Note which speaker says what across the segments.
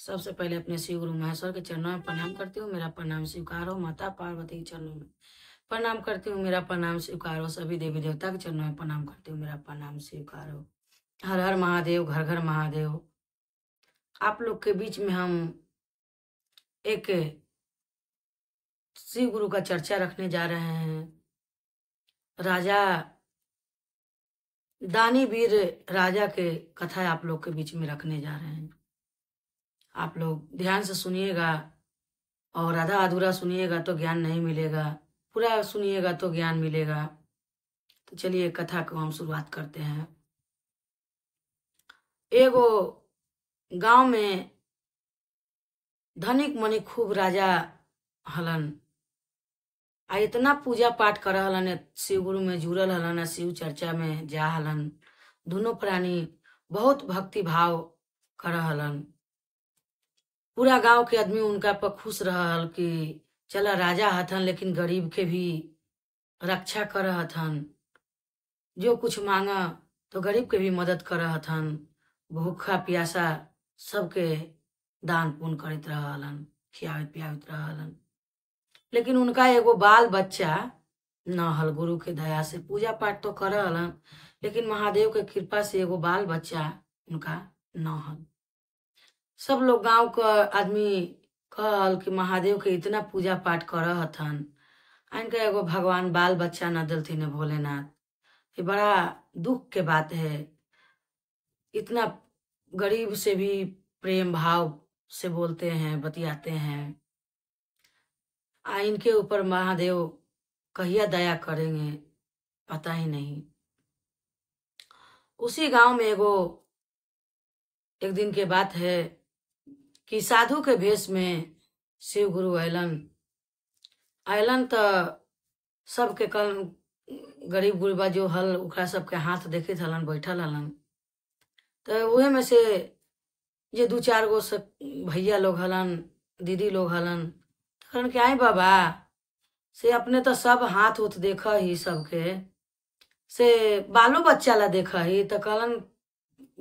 Speaker 1: सबसे पहले अपने शिव गुरु महेश्वर के चरणों में प्रणाम करती हूँ। मेरा प्रणाम स्वीकार हो। माता पार्वती के चरणों में प्रणाम करती हूँ। मेरा प्रणाम स्वीकार हो। सभी देवी देवता के चरणों में प्रणाम करती हूँ। मेरा प्रणाम स्वीकार हो। हर हर महादेव, घर घर महादेव। आप लोग के बीच में हम एक शिव गुरु का चर्चा रखने जा रहे हैं। राजा दानी वीर राजा के कथा आप लोग के बीच में रखने जा रहे हैं। आप लोग ध्यान से सुनिएगा और आधा अधूरा सुनिएगा तो ज्ञान नहीं मिलेगा, पूरा सुनिएगा तो ज्ञान मिलेगा। तो चलिए कथा को हम शुरुआत करते हैं। एगो गांव में धनिक मनिक खूब राजा हलन आ इतना पूजा पाठ कर हलन, शिव गुरु में जुड़ल हलन, शिव चर्चा में जा हलन। दोनों प्राणी बहुत भक्ति भाव कर हलन। पूरा गांव के आदमी उनका पर खुश रहल कि चला राजा हथन लेकिन गरीब के भी रक्षा कर हथन, जो कुछ मांगा तो गरीब के भी मदद कर हथन, भूखा प्यासा सबके दान पुण्य करत रहलन, खियावत पियावत रहलन। लेकिन उनका एगो बाल बच्चा न हल। गुरु के दया से पूजा पाठ तो कर हलन, लेकिन महादेव के कृपा से एगो बाल बच्चा उनका न हल। सब लोग गांव का आदमी कहल कि महादेव के इतना पूजा पाठ कर हथन, इनका एगो भगवान बाल बच्चा न दिलथिन भोलेनाथ। ये बड़ा दुख के बात है। इतना गरीब से भी प्रेम भाव से बोलते हैं, बतियाते हैं। इनके ऊपर महादेव कहिया दया करेंगे पता ही नहीं। उसी गांव में एक दिन के बात है कि साधु के भेष में शिव गुरु अयलन तो सबके कल गरीब गुरबा जो हल ओकरा सबके हाथ देखे हलन, बैठल हलन। तो उहे में से जे दू चार गो भैया लोग हलन, दीदी लोग हलन, कहलन कि आई बाबा से अपने तो सब हाथ उथ देख ही सबके, से बालो बच्चा ला देख ही। तो कहलन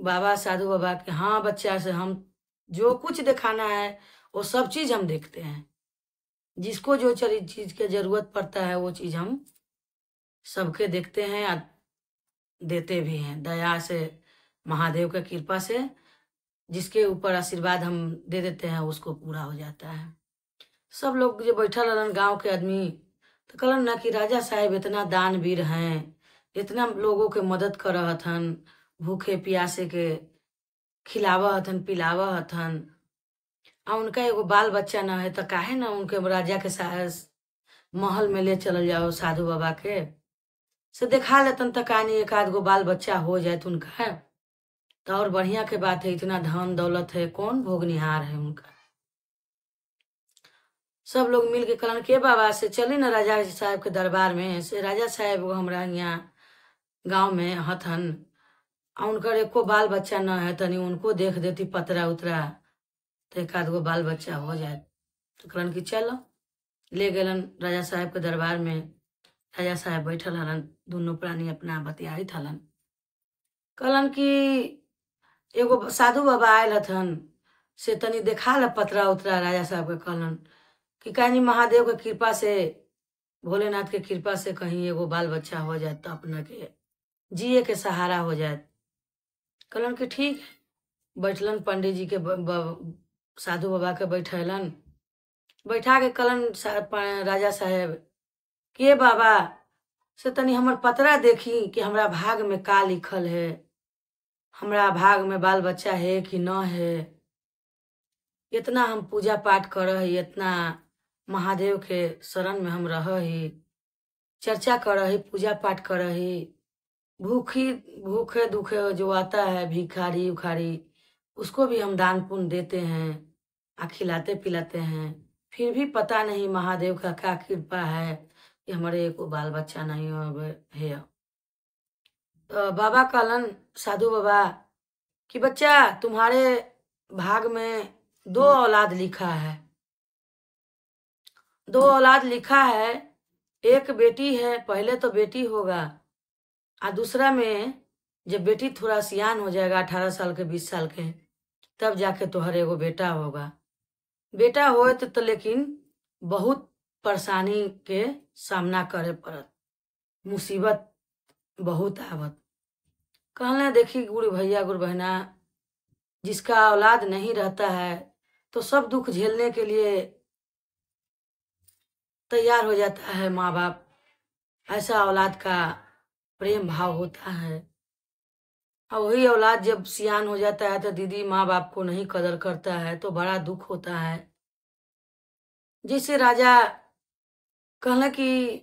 Speaker 1: बाबा साधु बाबा के हाँ बच्चा से हम जो कुछ दिखाना है वो सब चीज हम देखते हैं। जिसको जो चीज की जरूरत पड़ता है वो चीज हम सबके देखते हैं और देते भी हैं। दया से, महादेव के कृपा से जिसके ऊपर आशीर्वाद हम दे देते हैं उसको पूरा हो जाता है। सब लोग जो बैठल रहन गांव के आदमी तो कहलन ना कि राजा साहब इतना दानवीर हैं, इतना लोगों के मदद कर हथन, भूखे प्यासे के खिलावा हथन, पिलावा हथन, और उनका एगो बाल बच्चा न है तो काहे ना उनके राजा के महल में ले चल जाओ साधु बाबा के, से देखा लेतन तो कहानी एक आध गो बाल बच्चा हो जाए तो उनका तो और बढ़िया के बात है। इतना धन दौलत है, कौन भोगनिहार है उनका। सब लोग मिल के कहलन के बाबा से चली ना राजा साहब के दरबार में। से राजा साहब वो हमरा यहाँ गांव में हथन, उनकर एको बाल बच्चा न है, तनी उनको देख देती पतरा उतरा तो एक आध गो बाल बच्चा हो जाए। तो कहलन कि चलो। ले गलन राजा साहब के दरबार में। राजा साहब बैठल हलन, दोनों प्राणी अपना बतियाइत हलन। कहलन कि एगो साधु बाबा आयल हथन, से तनी देखा ल पतरा उतरा। राजा साहब के कहलन कि कहीं महादेव के कृपा से, भोलेनाथ के कृपा से कहीं एगो बाल बच्चा हो जाए तो अपना के जिए के सहारा हो जाए। कहलन कि ठीक है। बैठलन पंडित जी के साधु बाबा के बैठलन, बैठा के कहलन राजा साहब के बाबा से तनी हमर पतरा देखी कि हमरा भाग में का लिखल है, हमरा भाग में बाल बच्चा है कि न है। इतना हम पूजा पाठ कर ही, इतना महादेव के शरण में हम रह ही, चर्चा कर ही, पूजा पाठ कर ही। भूखे दुखे जो आता है भिखारी उखारी उसको भी हम दान पुण्य देते हैं, खिलाते पिलाते हैं। फिर भी पता नहीं महादेव का क्या कृपा है कि हमारे को बाल बच्चा नहीं है। तो बाबा कहलन साधु बाबा कि बच्चा तुम्हारे भाग में 2 औलाद लिखा है, 2 औलाद लिखा है। एक बेटी है, पहले तो बेटी होगा, और दूसरा में जब बेटी थोड़ा सियान हो जाएगा 18 साल के 20 साल के तब जाके तोहर एगो बेटा होगा। बेटा होत तो लेकिन बहुत परेशानी के सामना करे पड़त, मुसीबत बहुत आवत। कहले देखी गुरु भैया गुरु बहना, जिसका औलाद नहीं रहता है तो सब दुख झेलने के लिए तैयार हो जाता है माँ बाप। ऐसा औलाद का प्रेम भाव होता है। और वही औलाद जब सियान हो जाता है तो दीदी माँ बाप को नहीं कदर करता है तो बड़ा दुख होता है। जैसे राजा कहला कि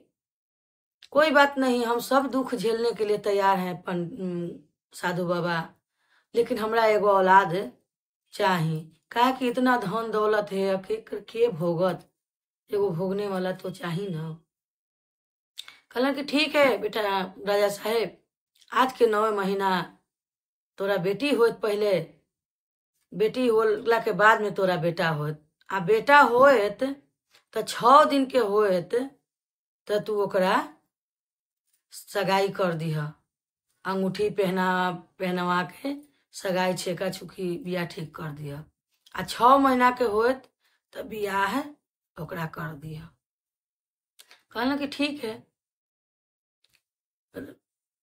Speaker 1: कोई बात नहीं, हम सब दुख झेलने के लिए तैयार हैं साधु बाबा, लेकिन हमरा एगो औलाद चाही। काहे कि इतना धन दौलत है, के भोगत, एगो भोगने वाला तो चाही ना। कहला कि ठीक है बेटा राजा साहेब, आज के 9 महीना तोरा बेटी होत, पहले बेटी होला के बाद में तोरा बेटा होत। आ बेटा होत तो 6 दिन के होत तो तू ओकरा सगाई कर दीह, अंगूठी पहनवा के सगाई छेका छुकी बियाह ठीक कर दिया। आ 6 महीना के होत तो बियाह ओकरा कर दिया। कहला कि ठीक है।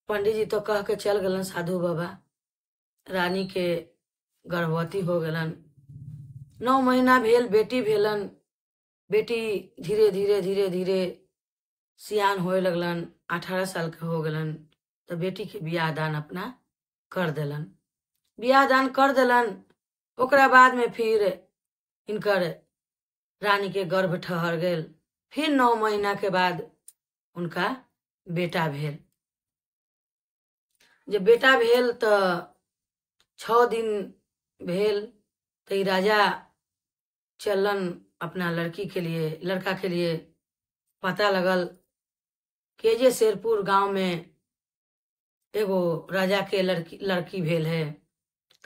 Speaker 1: पंडित जी तो कह के चल गलन साधु बाबा। रानी के गर्भवती हो गलन, 9 महीना भेल, बेटी भेलन। बेटी धीरे धीरे धीरे धीरे सियान होए लगलन, 18 साल के हो गलन तो बेटी के बियाह दान अपना कर देलन। बियाह दान कर देलन, ओकरा बाद में फिर इनकर रानी के गर्भ ठहर गेल। फिर 9 महीना के बाद उनका बेटा भेल। जब बेटा भेल तो 6 दिन भेल तो राजा चलन अपना लड़का के लिए पता लगल कि जे शेरपुर गांव में एगो राजा के लड़की भेल है।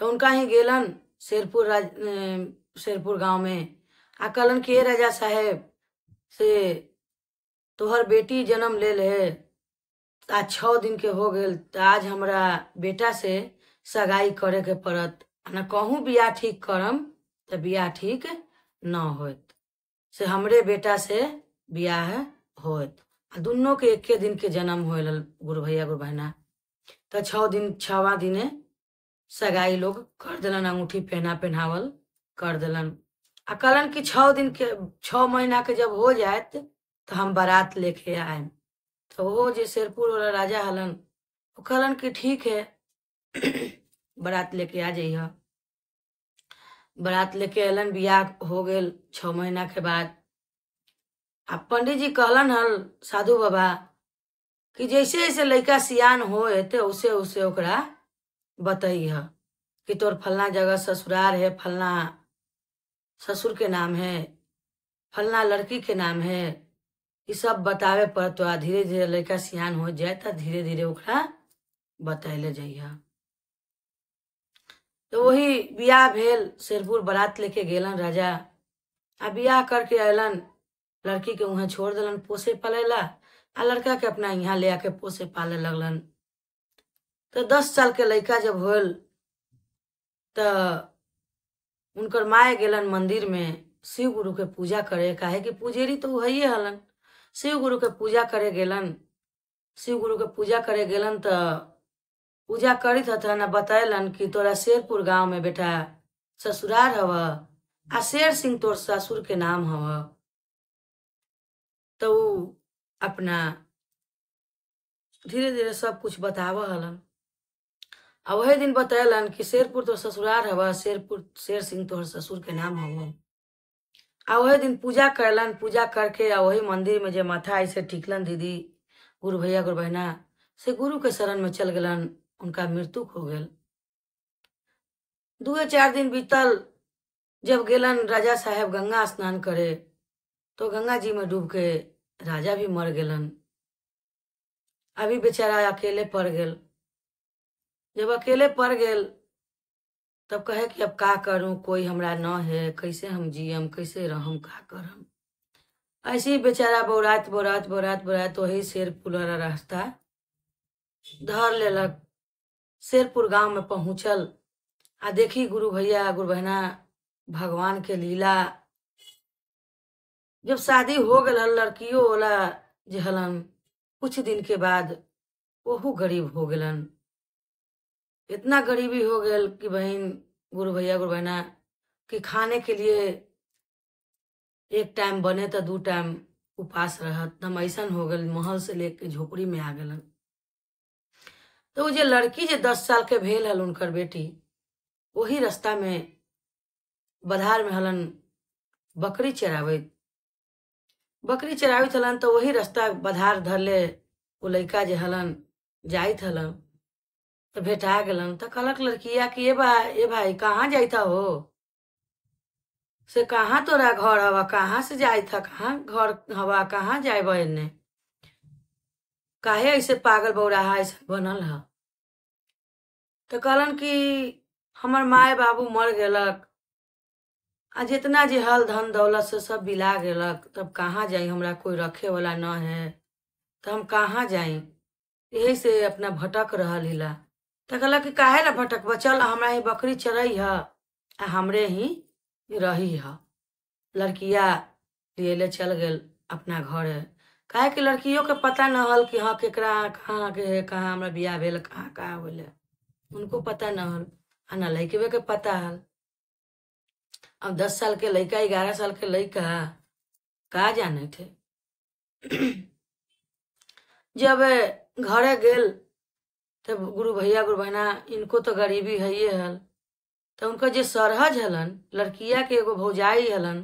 Speaker 1: तो उनका ही गेलन शेरपुर गांव में। आ कहलन कि राजा साहेब से तोहर बेटी जन्म लेल है, आज 6 दिन के हो गेल, तो आज हमरा बेटा से सगाई करे के पड़त। न कहूँ बियाह ठीक करम तो बियाह ठीक न होत, से हमरे बेटा से बियाह होत। दोनों के एके दिन के जन्म होल गुरु भैया गुरु बहना। तो 6वां दिने सगाई लोग कर दिलन, अंगूठी पहनावल कर दिलन। आ कहलन कि 6 महीना के जब हो जाए तो हम बारात लेके आए। तो वो जे शेरपुर वाला राजा हलन वो कहलन कि ठीक है बारात लेके आ जाइए। बारात लेके अलन, बियाह हो गेल 6 महीना के बाद। अब पंडित जी कहलन हल साधु बाबा कि जैसे जैसे लड़का सियान होए तो उसे उसे ओकरा बताइए कि तोर फलना जगह ससुराल है, फलना ससुर के नाम है, फलना लड़की के नाम है, ये सब बतावे पर तो धीरे धीरे लड़का सियान हो जाए तो धीरे धीरे ओकरा बतैले जाइए। तो वही बियाह भेल, शेरपुर बारात लेके गेलन राजा। आ बियाह करके अलन, लड़की के वहाँ छोड़ दिलन पोसे पालेला, आ लड़का के अपना यहाँ ले आके पोसे पाले लगलन। तो 10 साल के लड़का जब होल तो उनकर माए गेलन मंदिर में शिव गुरु के पूजा करे। काहे कि पुजेरी तो वही हलन, शिव गुरु के पूजा करे गेलन। शिव गुरु के पूजा करे गेलन तो पूजा करित हथन, बतैलन कि तोरा शेरपुर गांव में बेटा ससुरार हव, आ शेर सिंह तोर ससुर के नाम हव। तो अपना धीरे धीरे सब कुछ बताव हलन। आ वही दिन बतैलन कि शेरपुर तो ससुरार हव, शेर सिंह तोहर ससुर के नाम हव। आ वही दिन पूजा करलन, पूजा करके आ वही मंदिर में जे माथा ऐसे टिकलन दीदी गुरु भैया गुरु बहना, से गुरु के शरण में चल गलन, उनका मृत्यु हो गेल। 2-4 दिन बीतल, जब गेलन राजा साहेब गंगा स्नान करे तो गंगा जी में डूब के राजा भी मर गेलन। अभी बेचारा अकेले पड़ गेल। जब अकेले पड़ गेल तब कहे कि अब का करूं, कोई हमरा न है, कैसे हम जियम, कैसे रहम, का करम। ऐसे ही बेचारा बोरात वही शेरपुर वाला रास्ता धर लेलक। शेरपुर गांव में पहुंचल। आ देखी गुरु भैया गुरु बहना भगवान के लीला। जब शादी हो गल लड़कियों वाला जे हलन कुछ दिन के बाद ओहू गरीब हो गलन। इतना गरीबी हो गल कि बहन गुरु भैया गुरु बहना कि खाने के लिए एक टाइम बने तो 2 टाइम उपास रहत। हम ऐसन हो गल महल से लेके झोपड़ी में आ गलन। तो वो जे लड़की जे 10 साल के भेल हल उनकर बेटी वही रास्ता में बधार में हलन बकरी चरावित हलन। तो वही रास्ता बधार धरले वो लड़का जे हलन जाइत हलन तो भेटा गलन। तो कहलक लड़किया कि ए भाई कहाँ जाइत हो से कहाँ तोरा घर हवा कहाँ से जाइत था कहाँ घर हवा कहाँ जाए एने काहे ऐसे पागल बौराहा ऐसे बनल है। तो कहलन कि हमर माए बाबू मर गेलक आ जितना जे हल धन दौलत से सब बिला गेलक। तब कहाँ जाई हमरा कोई रखे वाला न है तो हम कहाँ जाई यही से अपना भटक रहल हिला। तो कहला कि काहे ला भटक चल हमरा ही बकरी चरई है आ हमरे ही रही है। लड़किया लिए चल गेल अपना घर है। काहे कि लड़कियों के पता न हल कि हाँ केकरा कहाँ के है कहाँ हमरा बियाह भेल कहाँ कहाँ होले उनको पता न हल आ न लड़के के पता हल। अब 10 साल के लड़का 11 साल के लड़का का जाने थे। जब घरे गेल तब गुरु भैया गुरु बहना इनको तो गरीबी है ये हल। तो उनका जे सरहज हलन लड़किया के एगो भौजाई हलन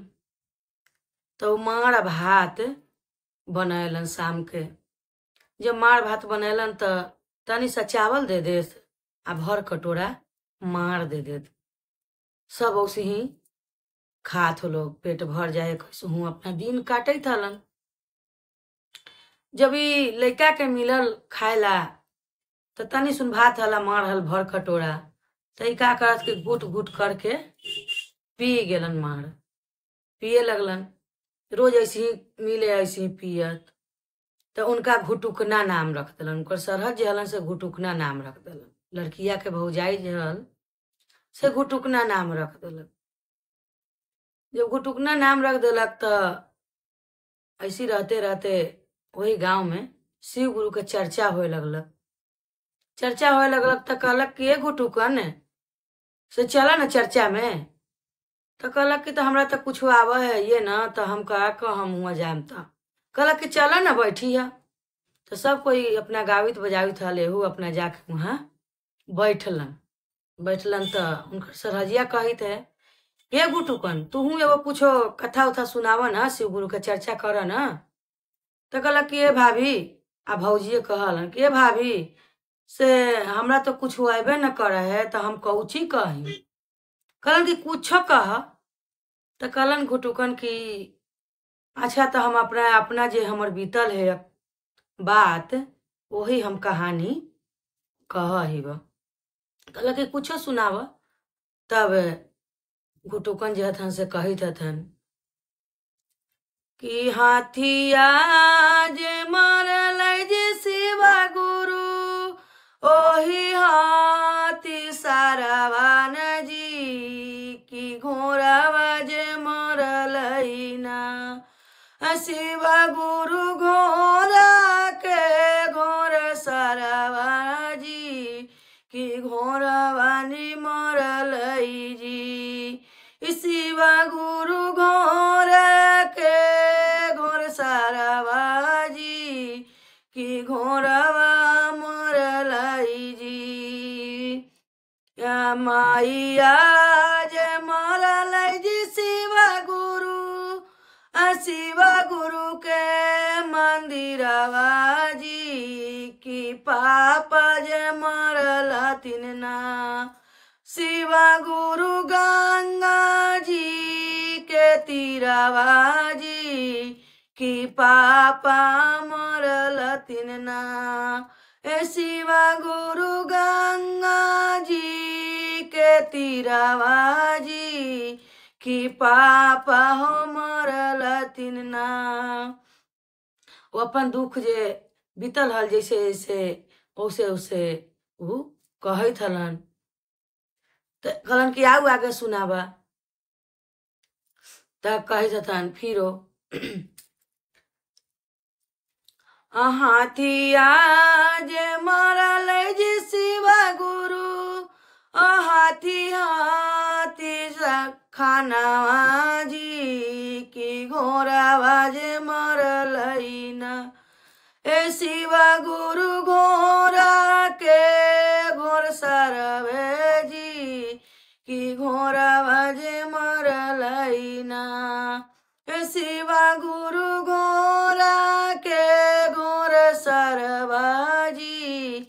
Speaker 1: तो मार भात बनैलन शाम के। जब मार भात बनैलन तो तनी सा चावल दे देत आ भर कटोरा मार दे देत। सब उसी ही खात हो लोग पेट भर जाए कैसे हूँ अपना दिन काटत हलन। जब ई लड़का के मिलल खाएला तो तनी सुन भात हला मार हल भर कटोरा तो ई का करत के घुट घुट करके पी गेलन मार पिए लगलन। रोज ऐसे ही मिले ऐसे ही पियत। तो उनका घुटुकना नाम रख दिलन। उनकर सरहद जे हलन से घुटुकना नाम रख दिलन। लड़किया के भौजाई जे हल से घुटुकना नाम रख दिलन। जब घुटुकना नाम रख दिलक तो ऐसी रहते रहते वही गांव में शिव गुरु के चर्चा होए लगलक। चर्चा होए लगलक तो कहलक कि घुटुकन से चला न चर्चा में। तो कहलक कि तो हमरा तो कुछ आवा है ये ना तो हम कहा हम हुआ जाम। तो कहलक कि चला न बैठी है। तो सब कोई अपना गावित बजावित हलेहू अपना जाके वहाँ बैठलन तो उनकर सरहजिया कहित है हे गुटुकन तू एगो कुछ कथा उथा सुनाव ना शिव गुरु के चर्चा कर ना। तो कहलक कि ए भाभी आ भौजिए कहलन कि ए भाभी से हमरा तो कुछ अबे न करे है तो हम कौची कही। कहलन कि कुछ कह। तो कहलन घुटुकन कि अच्छा तो हम अपना जे हमर बीतल है बात वही हम कहानी कह ही। कहलक कि कुछ सुनाव। तब घुटुकन जे हथन से कहित हथन कि हाथिया जे मरल जे शिवा गुरु ओही हाथी सारावान जी की घोड़ावा जे मरल ना शिवा गुरु घोड़ा के घोड़ सारावा जी की घोड़ावानी मरल जी शिवा गुरु घोर के घोर सारावा जी की घोरवा मरल जी या माइया जे मरल जी शिवा गुरु के मंदिरवा जी की पापा जे मरल तिनना शिवा गुरु गंगा जी के तीरावा जी की पापा मरल तिनना ए शिवा गुरु गंगा जी के तीरावा जी की पापा हो मरल तिनना। वो अपन दुख जे बीतल हल जैसे जैसे ओसे ओसे वो कहत हलन तो कहलन कि आऊ आगे सुनावा। तब कहे थन फिरो हाथिया जे मरल जी शिवा गुरु हाथी हाथी खानावा जी की घोड़ावा जे मरल ना ए शिवा गुरु घोड़ा के घोड़ सरवे जी की घोड़ावा जे मरल ना ए शिवा गुरु घोड़ा के घोड़ सरवाजी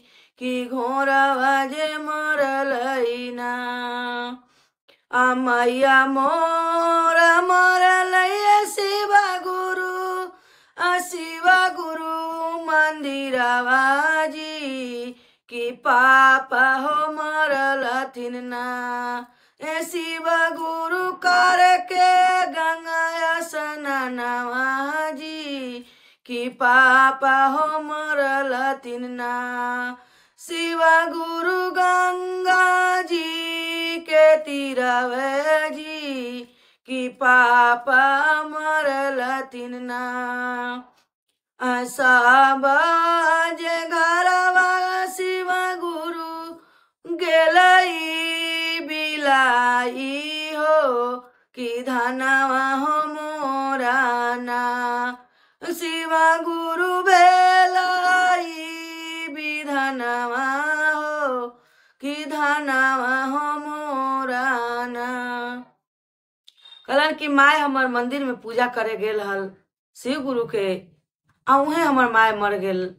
Speaker 1: की घोड़ावा जे मरल ना मैया मोरा मरल शिवा गुरु मंदिरवा जी की पापा हो मरल थिन ना ए शिवा गुरु करके गंगा स्नानवा जी की पापा हो मरल थिन ना शिवा गुरु गंगा जी के तीरवे जी की पापा मरल थिन ना सब जे घरवा शिवा गुरु गेलई बिलाई हो कि धनवा हो मोराना शिवा गुरु भेलाई विधनवा हो कि धनवा हो मोराना। कहलन कि माय हमर मंदिर में पूजा करे गेल हल शिव गुरु के उहे हमर माय मर गेल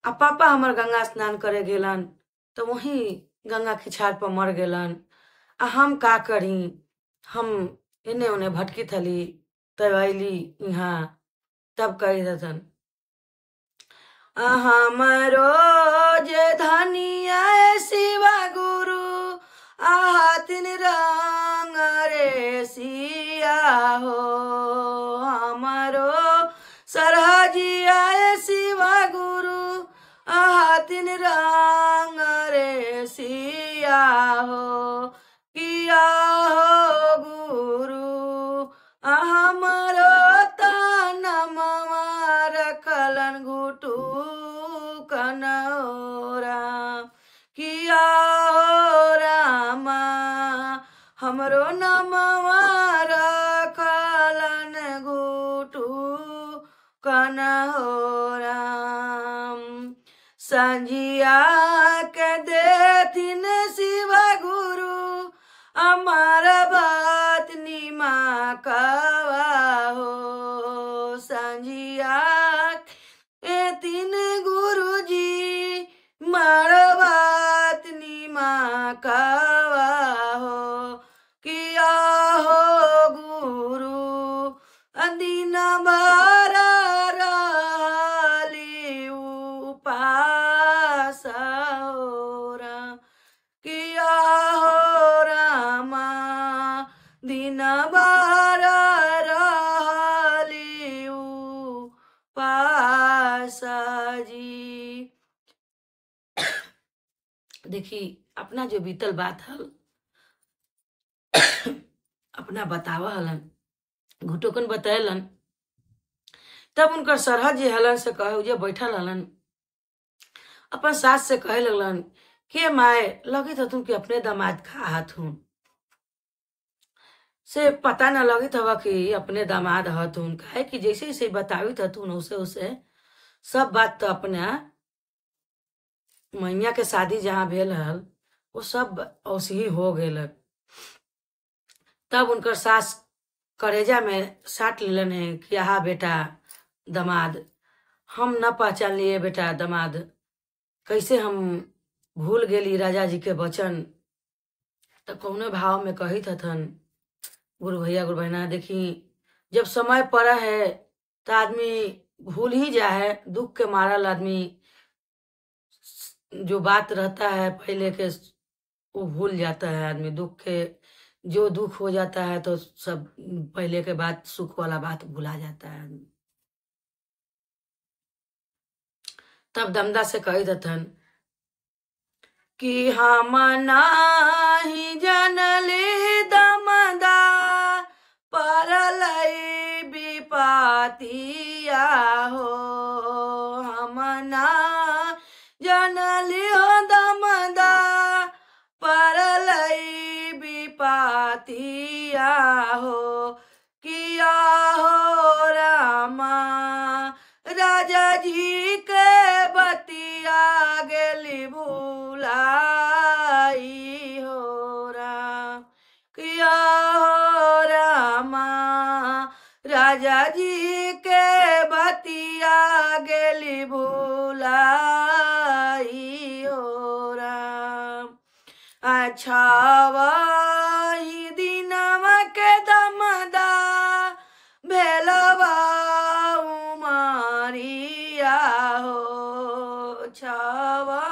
Speaker 1: आ पापा हमर गंगा स्नान करे गेलन तो वही गंगा खिछार पर मर गेलन आ हम का करी। हम इन्ने उन्ने भटकी थली तब अली यहाँ। तब कही थन हमरो जे धनिया शिवा गुरु हाथिन रंग रे सिया हो हमरो सरहजिया शिवा गुरु हाथिन रंग रे सिया हो किया हो गुरु हमरो तनमवा रखलन घुटू कनौरा किया हो रामा हमरो नमवा रखलन घुटू कनौरा संजिया के देथिन शिवा गुरु अमर बात निमा कवा हो संजिया ए तीन गुरु जी मरबात निमा कवा हो किया हो गुरु दिन भर रहली उपास होरा किया हो रामा दिन भर रहली उपास जी। देखी अपना जो बीतल बात हल अपना बतावा हलन घुटोकन बतैलन। तब उनकर सरहद जे हलन से कहे जे बैठल हलन अपन सास से कहे लगलन के माए लगी तुम कि अपने दामाद खात हूँ से पता न लगी था कि अपने दामाद हतून कहे कि जैसे जैसे बतावी थतून उसे उसे सब बात तो अपना मैया के शादी जहाँ भेल हल वो सब औसे ही हो गेल। तब उनकर सास करेजा में साट लेलन है कि आहा बेटा दामाद हम न पहचान लिए बेटा दामाद कैसे हम भूल गेली राजा जी के वचन। तो कौने भाव में कही थन गुरु भैया गुरु बहना देखी जब समय पड़ा है तो आदमी भूल ही जाए दुख के मारल आदमी जो बात रहता है पहले के वो भूल जाता है आदमी दुख के जो दुख हो जाता है तो सब पहले के बात सुख वाला बात भुला जाता है आदमी। तब दमदा से कही दथन कि हम नाही जनली दमदा परलई विपातिया हो। हम ना जनली हो दमदा परलई विपातिया हो। किया हो रामा राजा जी के बतिया गेली भुलाई हो राम। किया हो रामा राजा जी के बतिया गेली भुलाई हो राम। अच्छा वही दिनवा के दमदा भेलवा उमरिया हो। छावा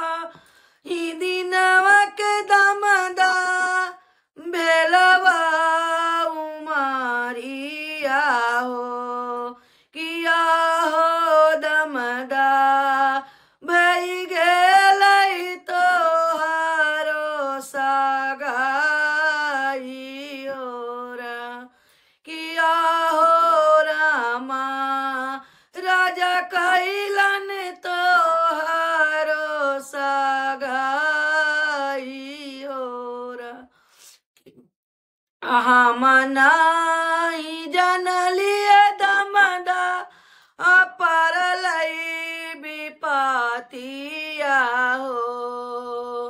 Speaker 1: ही दिनवा के दमदा भेलवा उमरिया हो। किया हो दमदा भई गेलै तोहारो सगाई हो रा। किया हो रामा राजा कैलन तोहारो सगाई हो रा। हम नाही जनलिए दमदा परलई विपातिया हो।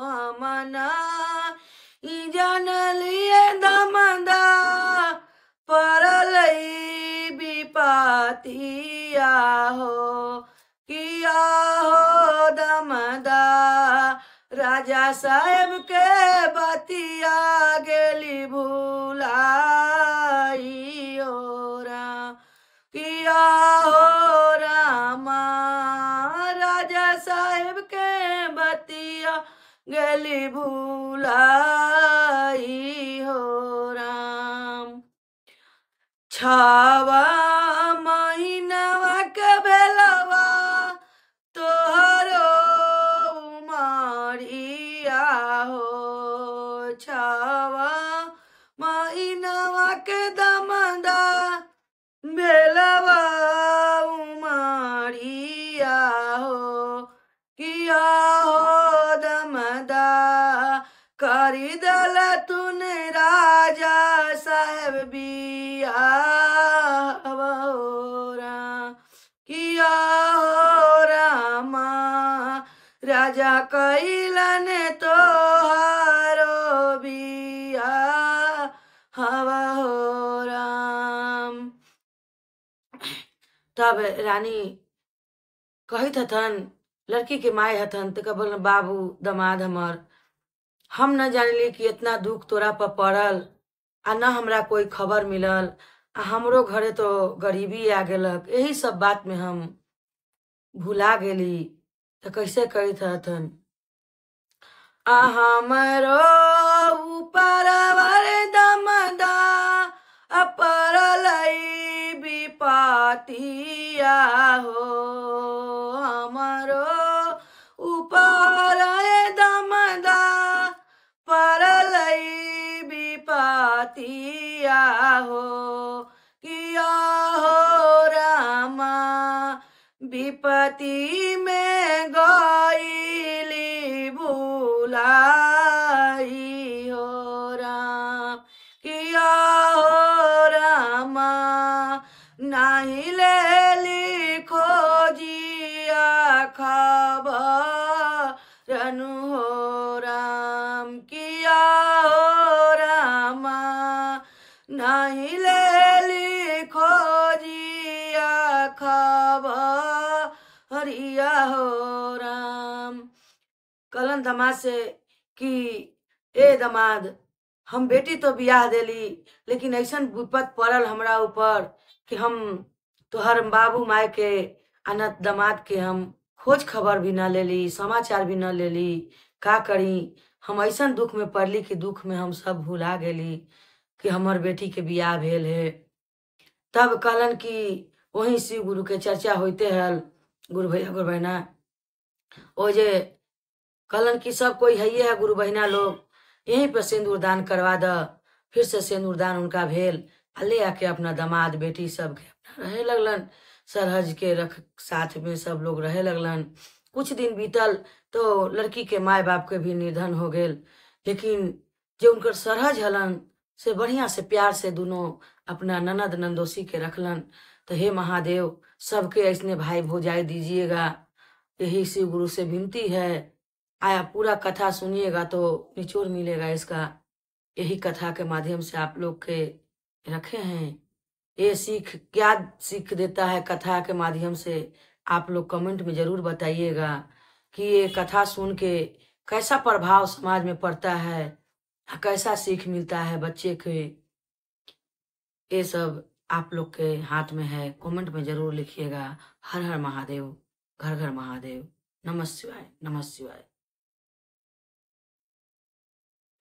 Speaker 1: हम नाही जनलिए दमदा परलई विपातिया हो। किया हो दमदा राजा साहेब के बतिया गेली भुलाई हो राम। किया हो रामा राजा साहेब के बतिया गेली भुलाई हो राम। छावा महीनवा के बेलवा तोहरो उमरिया हो। छावा महीनवा के दमदा बेलवा उमरिया हो। किया हो दमदा करी दल तूने राजा साहेब बिया हो राम। किया हो रामा राजा कैलन तोहारो बिया हवा हो राम। तब रानी कहित हथन लड़की के माए हथन तो बोल बाबू दमाद हमर हम न जानली कि इतना दुख तोरा पर पड़ल आ न हमरा कोई खबर मिलल आ हमरो घरे तो गरीबी आ गेलक। यही सब बात में हम भुला गेली तो कैसे करित हथन। हमरो ऊपर दमदा परलई विपातिया हो। हमरो ऊपर दमदा परलई विपातिया हो। किया हो रामा विपत्ति में गईली भुलाई हो राम। किया हो रामा नाही लेली खोजिया खबर रनु हो राम। किया हो रामा नाही लेली खोजिया खबर हरिया हो राम। कलन दमाद से कि ए दमाद हम बेटी तो बियाह देली लेकिन ऐसन विपत पड़ल हमरा ऊपर कि हम तोहर बाबू माए के अनत दमाद के हम खोज खबर भी न लेली समाचार भी न लेली। का करी हम ऐसन दुख में पड़ली कि दुख में हम सब भुला गेली कि हमर बेटी के बियाह भेल है। तब कहलन कि वहीं शिव गुरु के चर्चा होते हल गुरु भैया गुरु बहना ओ जे कहलन कि सब कोई है गुरु बहिना लोग, यहीं पर सिंदूर दान करवा द। फिर से सिंदूर दान उनका भेल, आ ले आके अपना दामाद बेटी सब के अपना रहे लगलन। सरहज के रख साथ में सब लोग रहे लगलन। कुछ दिन बीतल तो लड़की के माय बाप के भी निधन हो गेल, लेकिन जो उनकर सरहज हलन से बढ़िया से प्यार से दोनों अपना ननद नंदोसी के रखलन। तो हे महादेव, सबके ऐसने भाई भौजाई दीजिएगा, यही शिव गुरु से विनती है। आया पूरा कथा सुनिएगा तो निचोड़ मिलेगा इसका। यही कथा के माध्यम से आप लोग के रखे हैं। ये सीख क्या सीख देता है कथा के माध्यम से, आप लोग कमेंट में जरूर बताइएगा कि ये कथा सुन के कैसा प्रभाव समाज में पड़ता है, कैसा सीख मिलता है बच्चे के। ये सब आप लोग के हाथ में है, कमेंट में जरूर लिखिएगा। हर हर महादेव, घर घर महादेव। नमः शिवाय, नमः शिवाय।